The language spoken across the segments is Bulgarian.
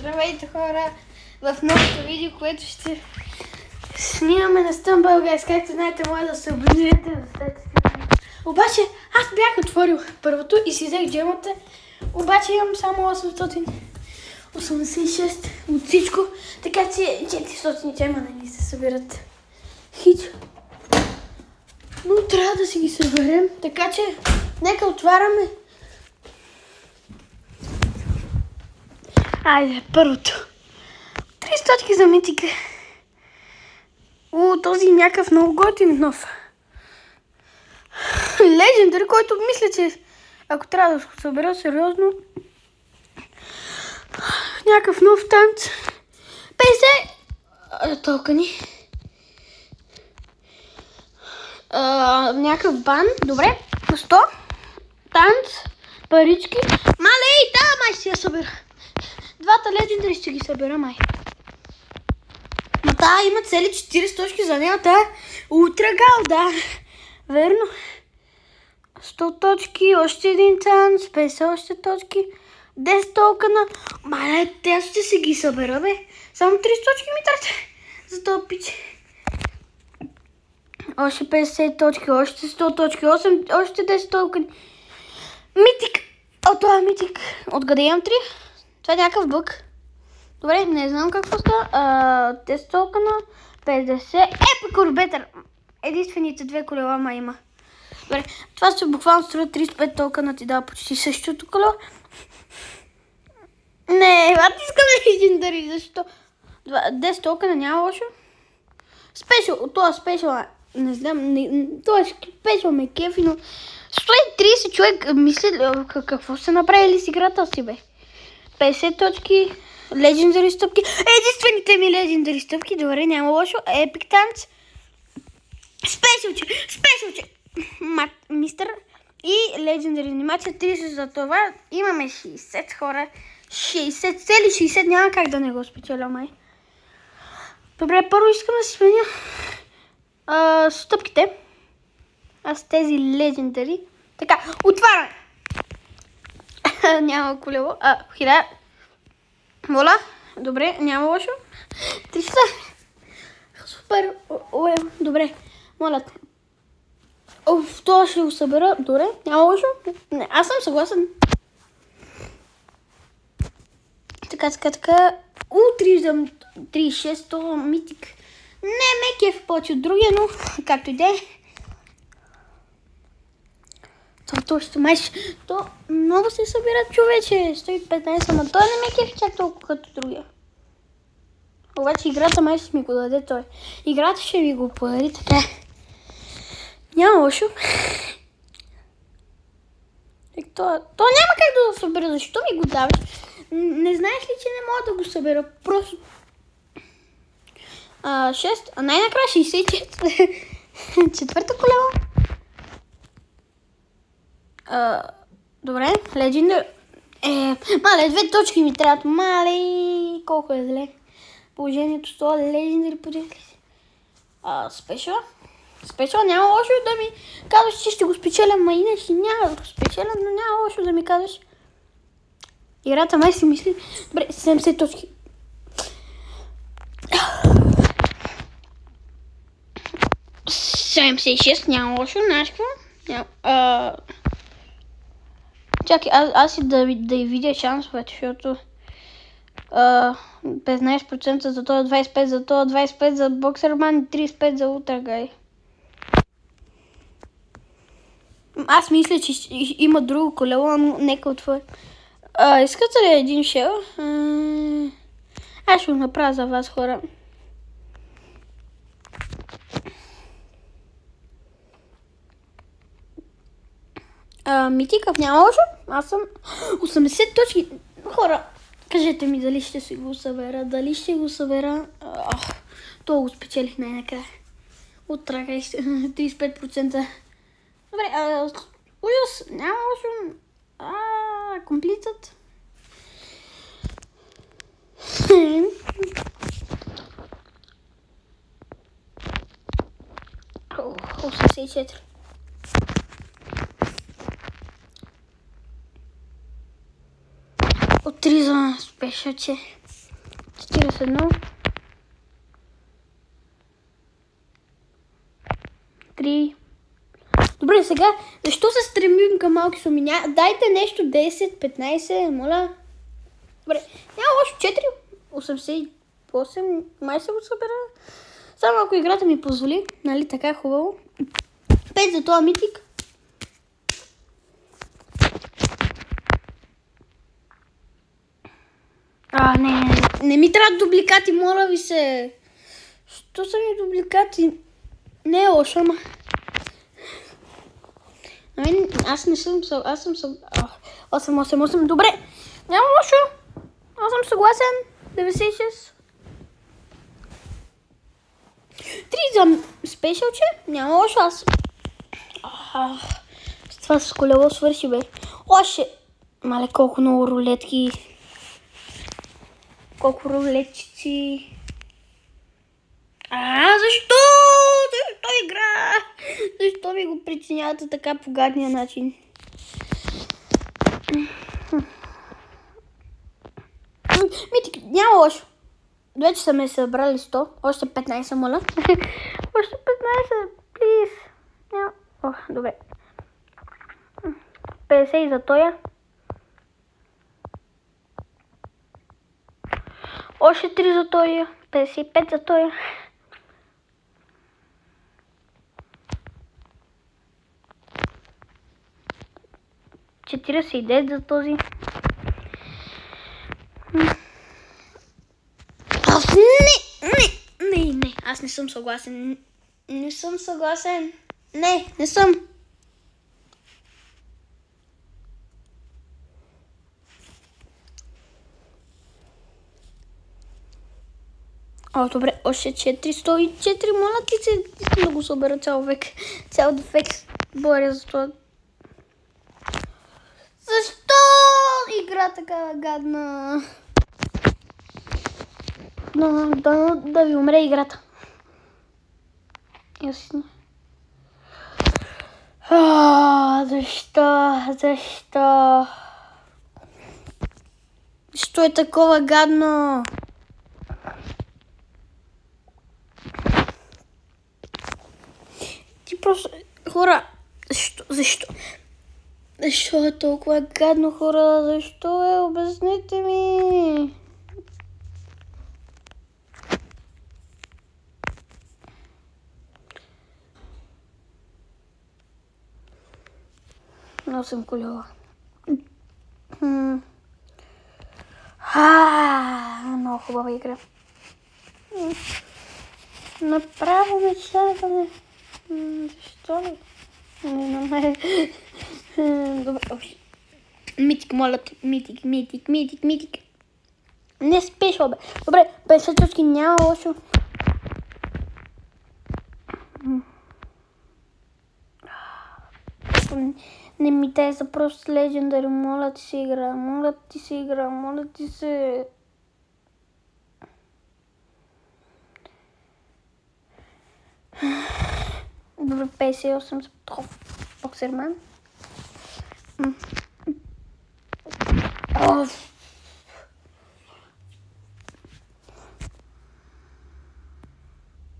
Здравейте хора! В новото видео, което ще снимаме на Стън Българс. Както знаете, може да се абонирате на статията. Обаче аз бях отворил първото и си взех джемата. Обаче имам само 886 от всичко. Така че 400 джема не се събират. Хич. Но трябва да си ги съберем. Така че нека отваряме. Айде, първото. 3 точки за митика. Този някакъв много готин нов. Легендари, който мисля, че ако трябва да се събера сериозно. Някакъв нов танц. 50 токени. Някакъв бан. Добре. 100. Танц. Парички. Малей, да, май ще я събера. Двата легендари ще ги събера, май. Ма тая има цели 40 точки за нея. Тая ултрагал, да. Верно. 100 точки, още един танц, 50 още точки, 10 токена. Мале, те ще си ги събера, бе. Само 30 точки ми трате за този пич. Още 50 точки, още 100 точки, още 10 токени. Митик. Това е митик. Откъде имам 3? Това е някакъв бък. Добре, не знам какво става. 10 токена, 50. Епик Орбетър. Единствените две колела ма има. Добре, това ще буквално струва 35 токена, ти дава почти същото колело. Не, аз искам легендари, защо? 10 токена няма лошо. Спешъл, това е спешъл, не знам, това е спешъл ме кефи, но 130 човек мисля какво са направили с играта си, бе. 50 точки, легендари стъпки, единствените ми легендари стъпки, добре, няма лошо, епик танц, спешълче, мистер и легендари анимация, 30 за това, имаме 60 хора, 60, цели 60, няма как да не го спечеля, май. Добре, първо искам да си сменя стъпките, аз тези легендари, така, отваряме. Няма колело. 1000. Моля. Добре, няма лошо. 300. Супер. Добре. Моля. Това ще го събера. Добре, няма лошо. Не, аз съм съгласен. Така. 36, това митик. Не ме кеф повече от другия, но както и да е. То много се събират, човече. 115, но той не ме кефи чак толкова като другия. Обаче играта май ще ми го даде той. Играта ще ви го подари, така. Няма лошо. То няма как да го събера. Защо ми го даваш? Не знаеш ли, че не мога да го събера? Просто 6, а най-накрая 64. Четвърта колела. Добре, легендар. Мале, 2 точки ми трябват. Мале, колко е зле. Положението с това легендари подели. Спешъл. Спешъл, няма лошо да ми казваш, че ще го спечеля, ма иначе няма да го спечеля, но няма лошо да ми казваш. Играта май си мисли. Добре, 70 точки. – 76, няма лошо, знаеш какво? Чакай, аз и да видя шансовете, защото 15% за това, 25% за това, 25% за боксерман, 35% за ултрагай. Аз мисля, че има друго колело, но нека отворя. Искате ли един шел? Аз ще го направя за вас, хора. Митикъв няма лошо. Аз съм 80 точки. Хора, кажете ми дали ще си го събера. Дали ще го събера. То го спечелих най-накрая. Оттрагай 35%. Добре, ужас. Няма лошо. Комплитът. 84. От 3 за спешъл, че 41. 3. Добре, сега, защо се стремим към малки суми? Дайте нещо 10, 15, моля. Добре, няма лошо 4, 88, май се го събера. Само ако играта ми позволи, нали така хубаво. 5 за този митик. Не ми трябва дубликати, моля ви се. Що са ми дубликати? Не е лошо, ама. Аз не съм аз съм 8. Добре, няма лошо. Аз съм съгласен. 96. 3 за спешълче. Няма лошо. Аз. С това с колело свърши, бе. Още. Мале, колко много рулетки. Колко рулетчици. Защо? Защо игра? Защо ми го причинявате така по гадния начин? Митик, няма лошо. Вече са ме събрали 100. Още 15, моля. Още 15, плиз. Няма. Добре. 50 за тоя. Още 3 за тоя. 55 за тоя. 49 за този. Не. Аз не съм съгласен. Не съм съгласен. Не съм. Добре, още 404, моля ти се, искам да го събера цял век. Цял век боря за това. Защо игра така гадна? Да ви умре играта. Ясно. Защо? Защо е такова гадно? Ти просто... Хора, защо? Защо е толкова гадно, хора? Защо е? Обясните ми! Много съм колела. Много хубава игра. Направо мечтата. Защо ли? Не. Добре. Митик, моля ти. Митик. Не спешъл, бе. Добре, 50 точки няма лошо. Не ми дай за просто Legendary. Моля ти се игра. Моля ти се. Добре, 58 за Боксерман.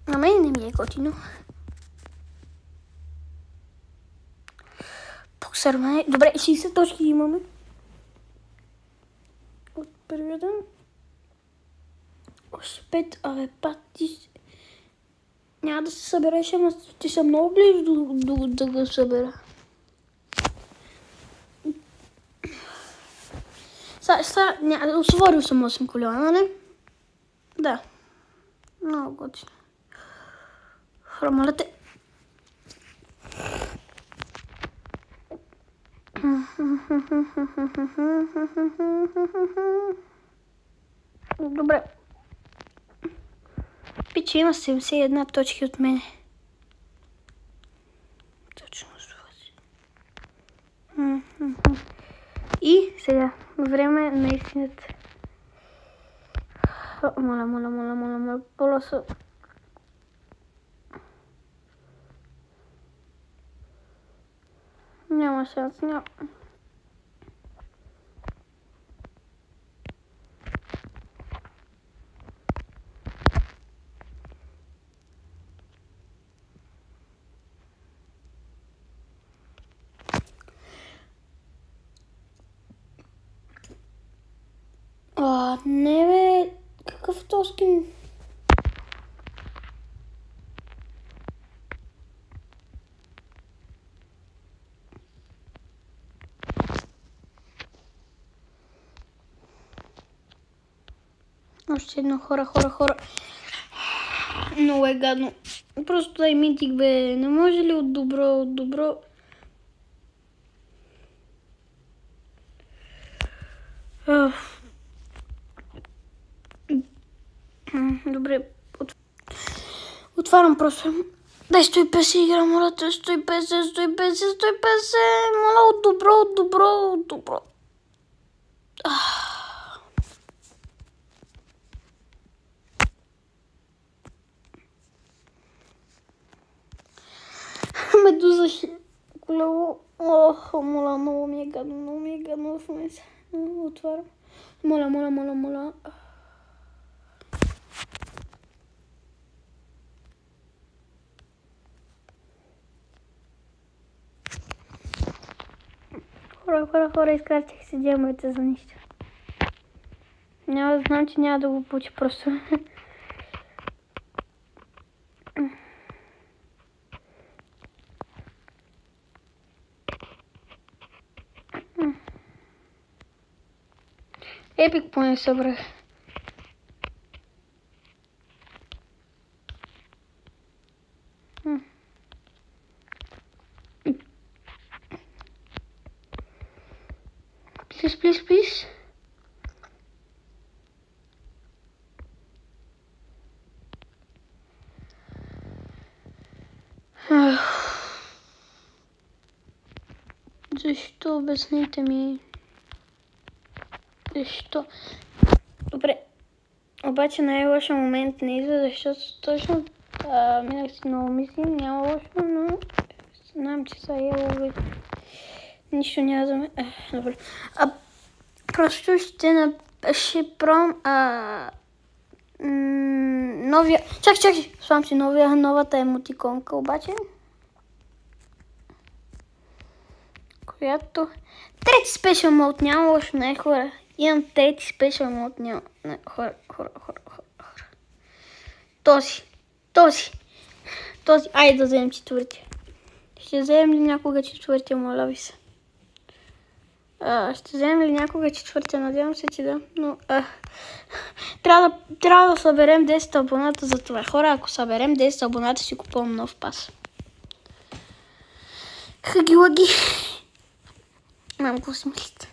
На мен не ми е готино. Боксерман. Добре, 60 точки имаме. От първия ден. Още 5. Пати. Няма да се събереш, ама ти са много близо да го събера. Освободил съм 8 колела, нали? Да. Много готино. Хромолете. Добре. Пича има 71 точки от мене. Точно това. И сега, време на истината. Моля, полоса. Няма шанс, няма. Не бе, какъв тоскин? Още едно хора. Много е гадно. Просто дай митик, бе. Не може ли от добро? Добре. Отварям просто. Дай 150 игра, моля те, 150. Моля, от добро. Медуза колело. Ох, моля, много ми е гадно в момента. Отварям. Моля. Хора, изкарчих си демовете за нищо. Няма да знам, че няма да го получи просто. Епик поне събрах. Please. Защо? Обясните ми. Защо? Добре. Обаче най-лошия момент не идва, защото точно минах си много мисли, няма лошо, но знам, че са елове. Нищо няма за мен. Добре. Просто ще пром новия... Чакай, слам си новата емотиконка, обаче. Която... Трети спешъл мод, няма лошо, не хора. Имам трети спешъл мод, няма... Не, хора. Този. Айде да вземем четвъртия. Ще вземем ли някога четвъртия, моля ви се. Ще вземем ли някога четвъртия? Надявам се, че да. Но трябва да съберем 10 абоната за това. Хора, ако съберем 10 абоната, си купувам нов пас. Хаги-лаги. Мам, какво си мислите?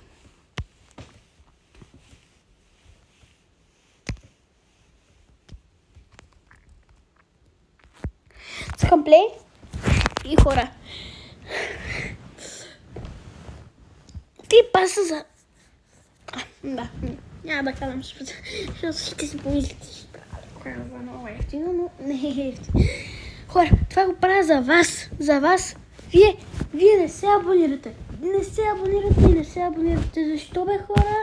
Скъмплей и хора. Ти паса за... Да, няма да казвам, защото ще си помислите. Много ефтино, но не е ефтино. Хора, това го правя за вас. Вие не се абонирате. Не се абонирате. Защо бе, хора?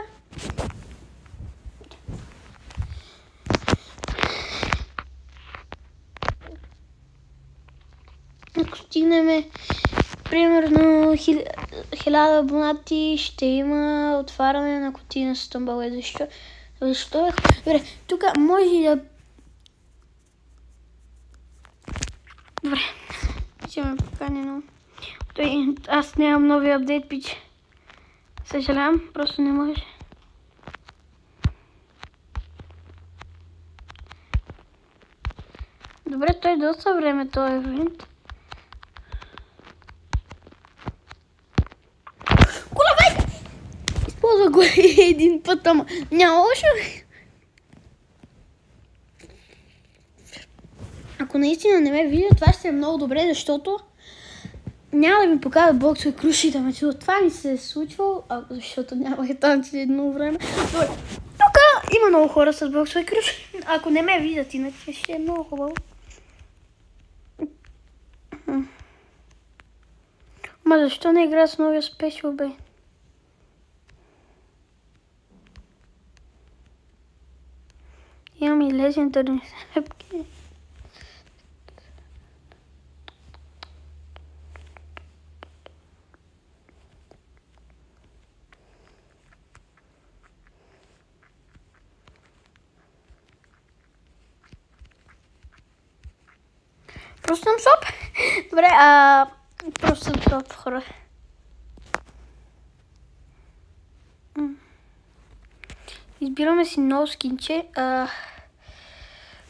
Ако стигнем примерно 1000 абонати, ще има отваряне на кутия с тъмбъле. Защо? Добре, тук може да... Добре, ще ме покани, но... Аз нямам нови апдейт, пич. Съжалявам, просто не може. Добре, той доста време, този евент. Използва го един път, ама няма лошо. Ако наистина не ме видя, това ще е много добре, защото няма да ми показва боксове крушите, ама че това ми се е случвало, защото няма танци едно време. Тук има много хора с боксове круши. Ако не ме видят, иначе ще е много хубаво. Ма защо не игра с новия спешъл, бе? Имам и легендарни сепки. Просто съм слаб. Добре, просто съм слаб, хора. Избираме си ново скинче.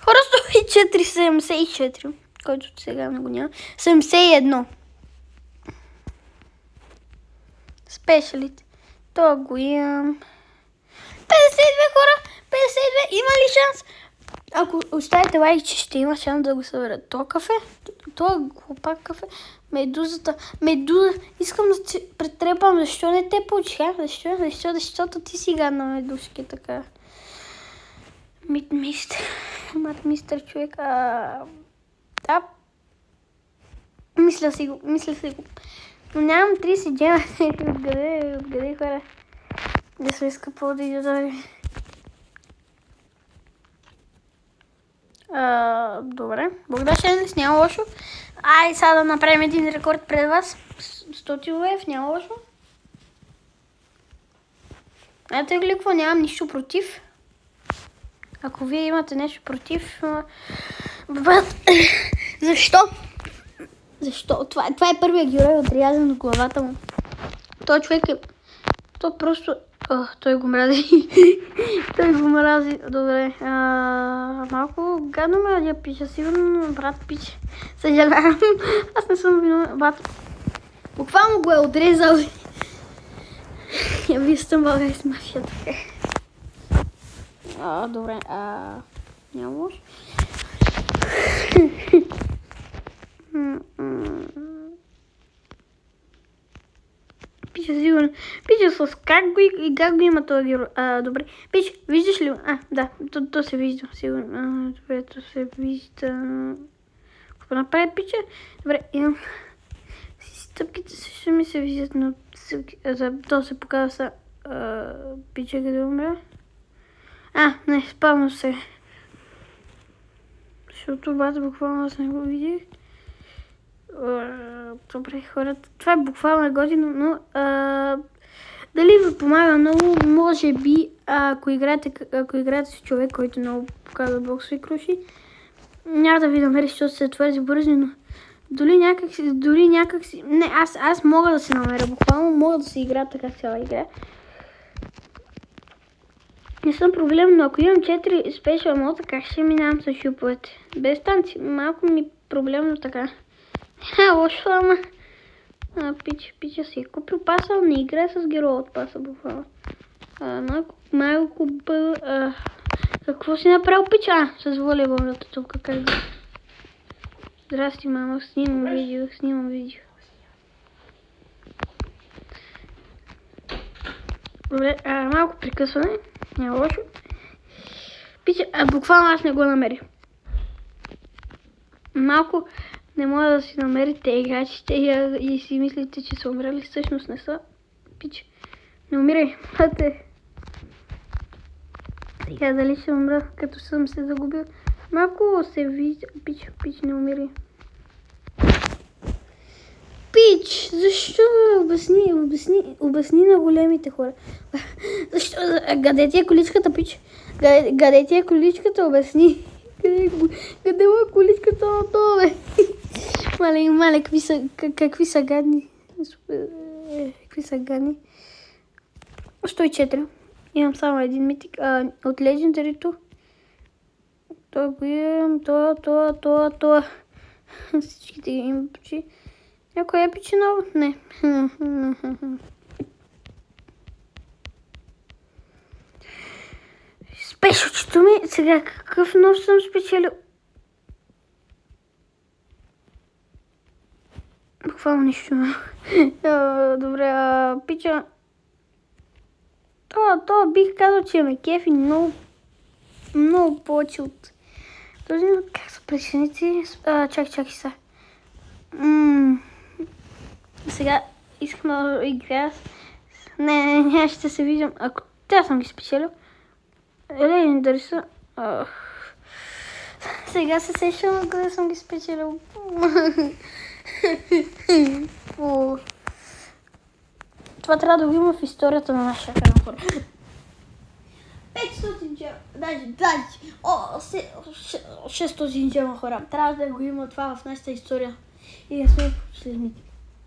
Хора, 104, 74, който сега не го няма. 71. Спешалите. Това го имам. 52, хора. 52. Има ли шанс? Ако оставите лайк, че ще има шанс да го събера. Това кафе, това глупак кафе, медузата. Медуза, искам да ти претрепам. Защо не те получиха? Защото ти си гадна медузки така. Мистер човек. Да. Мисля си го. Но нямам 30 джема. Откъде хора? Да се иска да идва. Добре. Благодаря, Шенлис, няма лошо. Ай, сега да направим един рекорд пред вас. 100 лев, няма лошо. Ето и гликво, нямам нищо против. Ако вие имате нещо против... Защо? Това е първият герой отрязан от главата му. Той човек е... То просто... той го мрази. Добре. Малко гадно ме да пиша. Сигурно брат пише. Съжалявам. Аз не съм виновен. Брат. Буквално го е отрезал. Вие сте България с мафията. Добре. Няма лошо. Пича сигурно. Пича с как го има този герой. Добре. Пича, виждаш ли? Да, то се вижда. Сигурно. Добре, то се вижда. Какво направи пича? Добре, имам. Стъпките също ми се виждат, но то се показва са. Пича къде умря. Не, спавно се. Защото бата буквално аз не го видях. Добре, хората. Това е буквално година, но дали ви помага много, може би, ако играете с човек, който много показва боксови круши, няма да ви намери, защото се твърди бързи, но дори някакси... Не, аз мога да се намеря, буквално мога да се игра така цяла игра. Не съм проблем, но ако имам 4 спешъл мода, как ще минавам с шуповете? Без танци, малко ми проблемно така. Лошо, ама. Пича си е купил паса, не играе с героя от паса, буквално. Малко какво си направил, пича? С волейболната топка, как да... Здрасти, мама, снимам видео. Добре, малко прекъсване. Няма лошо. Пича, буквално аз не го намерих. Малко не може да си намерите играчите и си мислите, че са умрели. Всъщност не са. Пич, не умирай. Сега дали ще умра, като съм се загубил. Малко се вижда. Пич, не умирай. Пич, защо? Обясни на големите хора. Защо? Къде ти е количката, пич? Къде ти е количката, обясни. Къде е количката на това, бе? Мале, какви са гадни. Какви са гадни. 104. Имам само един митик. От Legendary-то. Това го имам. Това. Всичките имам почти. Някой е пичи ново? Не. Спешочето ми. Сега какъв нов съм спечелил? Буквално нищо. Добре, пича. Това бих казал, че ме кефи много повече от... Този как са причините? Чакай сега. Сега искам да играя. Не, ще се виждам. Ако тя съм ги спечелил. Legendary са. Сега се сещам къде съм ги спечелил. Това трябва да го има в историята на нашия канал. 500 джема, даже 600 джема, хора. Трябва да го има това в нашата история. И не сме последните.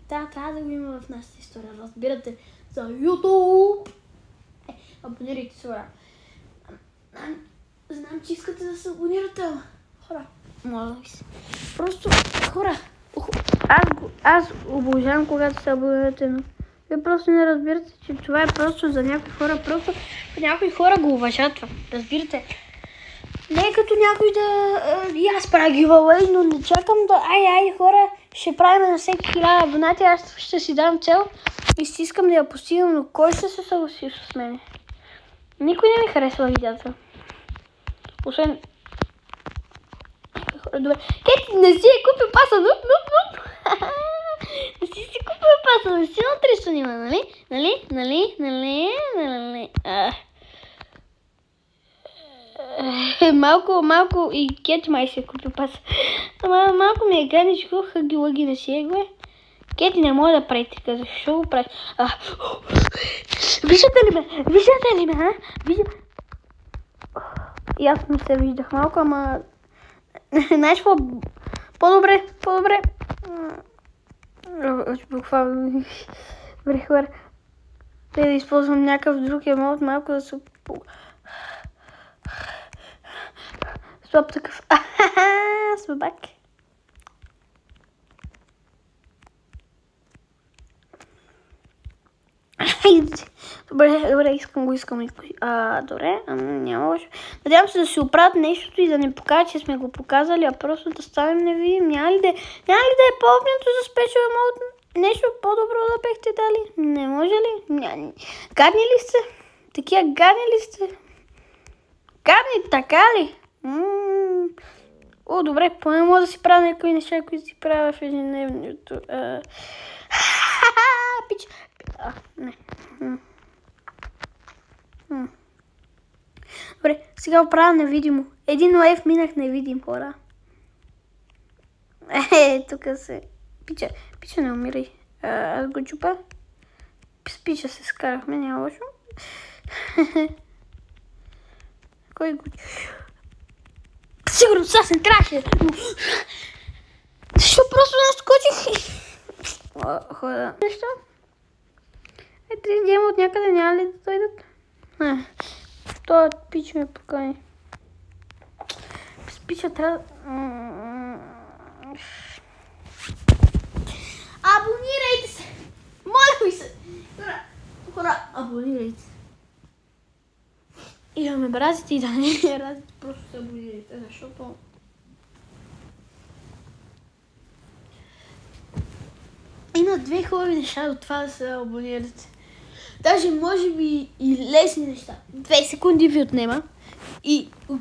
Трябва да го има в нашата история. Разбирате, за YouTube. Абонирайте се, хора. Знам, че искате да се абонирате, хора. Моля ви се. Просто, хора, аз обожавам, когато се абонирате, но вие просто не разбирате, че това е просто за някои хора. Просто някои хора го уважат това. Разбирате. Не е като някой да... и аз правя giveaway, но не чакам да... Ай, хора, ще правим на всеки 1000 абонати. Аз ще си дам цел и си искам да я постигам, но кой ще се съгласи с мен? Никой не ми харесва видеята. Освен... Добре. Кети, не си е купил паса, нуп. Не си купил паса, не си на 300 нима, нали? Малко и Кети май си е купил паса. Ама малко ми е гадничко, хъги-лъги не си е го е. Кети не може да прави така, защо го прави? Виждате ли ме, а? И аз не се виждах малко, ама... Знаеш какво? По-добре. Буквално врехвър. Да използвам някакъв друг емот, малко да се... Стоп такъв. Слабак. Добре, искам. Добре, няма лошо. Надявам се да си оправят нещото и да не покажа, че сме го показали, а просто да станем невидими. Няма ли да е по-обнято за Special Mode? Нещо по-добро да бехте дали? Не може ли? Гадни ли сте? Такива гадни ли сте? Гадни, така ли? Добре, поне мога да си правя някои неща, които си правя в ежедневието. Пич. Не. Добре, сега го правя невидимо. Един лайф минах невидим, хора. Тук се... Пича не умирай. Аз го чупа. С пича се скарахме, няма лошо. Кой го... Сигурно сега се трябваше. Защо просто не скочих? Хора. Нещо? Трябва да има от някъде, няма ли да дойдат? Това пич ме покани. С пича трябва... Абонирайте се! Моля се! Хора, абонирайте се. И да ме бразите и да не ме разите, просто се абонирайте, защото... Има две хубави неща от това да се абонирате. Даже може би и лесни неща. 2 секунди ви отнема. И от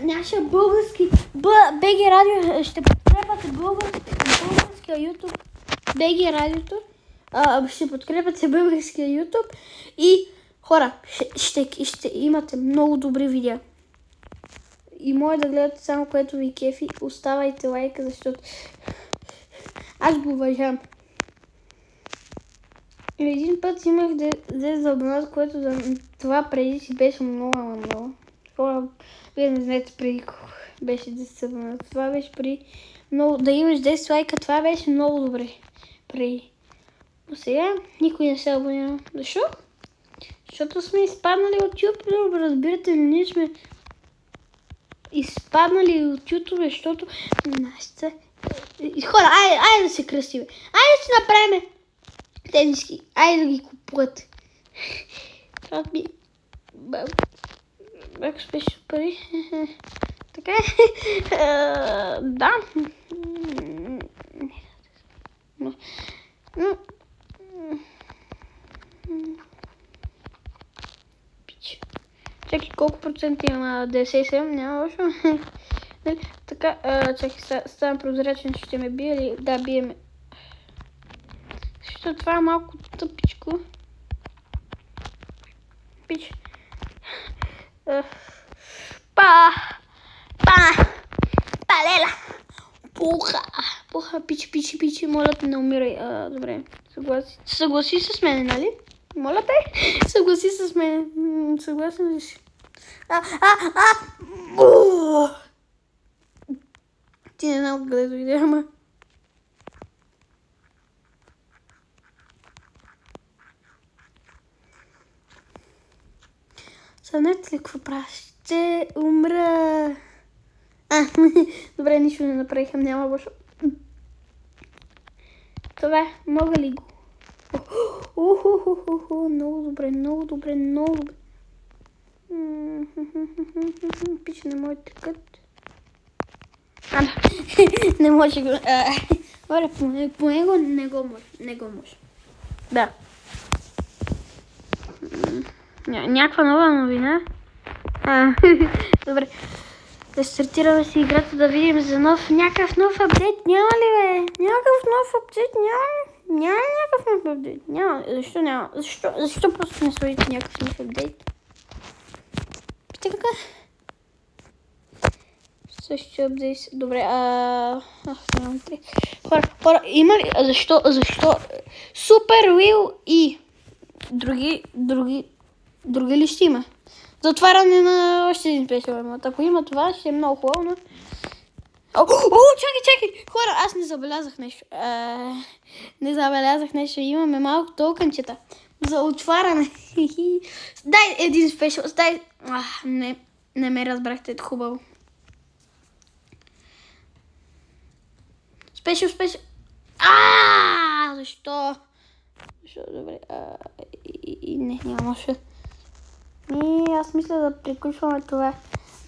нашия български БГ Радио ще подкрепате българския YouTube. БГ Радиото. Ще подкрепате българския YouTube. И хора, ще имате много добри видеа. И може да гледате само което ви кефи. Оставайте лайка, защото аз го уважавам. Един път имах 10 абонат, което за това преди си беше много. Хора, вие не знаете преди колко беше 10 абонат. Това беше преди много... Да имаш 10 лайка, това беше много добре. Преди. Но сега никой не се абонира. Защо? Защото сме изпаднали от YouTube, разбирате ли, ние сме изпаднали от YouTube, защото нашите... Хора, айде да се кръстим. Айде да си направим тениски. Айде да ги купувате. Това би... Ако спеше пари. Така е. Да. Чакай, колко процента има? 97? Няма лошо. Така, чакай, ставам прозрачен, ще ме бие ли? Да, бие ме. Защото това е малко тъпичко. Пич. Палела. Пуха, пичи, моля те, не умирай. Добре, съгласи с мен, нали? Моля те, съгласи с мен. Съгласен ли си? Ти не знам къде дойде, ама. Съмнете ли какво правя? Ще умра. Добре, нищо не направиха, няма лошо. Това мога ли го? Много добре, много добре, много добре. Пича не може тъкът. Не може го. Добре, по него не го може. Да. Някаква нова новина. Добре. Да стартираме си играта, да видим за някакъв нов апдейт. Няма ли, бе? Някакъв нов апдейт? Няма някакъв нов апдейт. Няма. Защо няма? Защо просто не сложите някакъв нов апдейт? Питай какъв? Също апдейт. Добре, хора, има ли? Защо? Супер Wheel и други ли ще има? За отваряне на още един спешъл емот. Ако има това, ще е много хубаво, но... Чакай! Хора, аз не забелязах нещо. Имаме малко токенчета за отваряне. Дай един спешъл. Дай... Не ме разбрахте хубаво. Спешъл. Защо? Добре. Нямаше. И аз мисля да приключваме това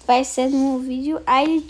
27-о видео. Айде,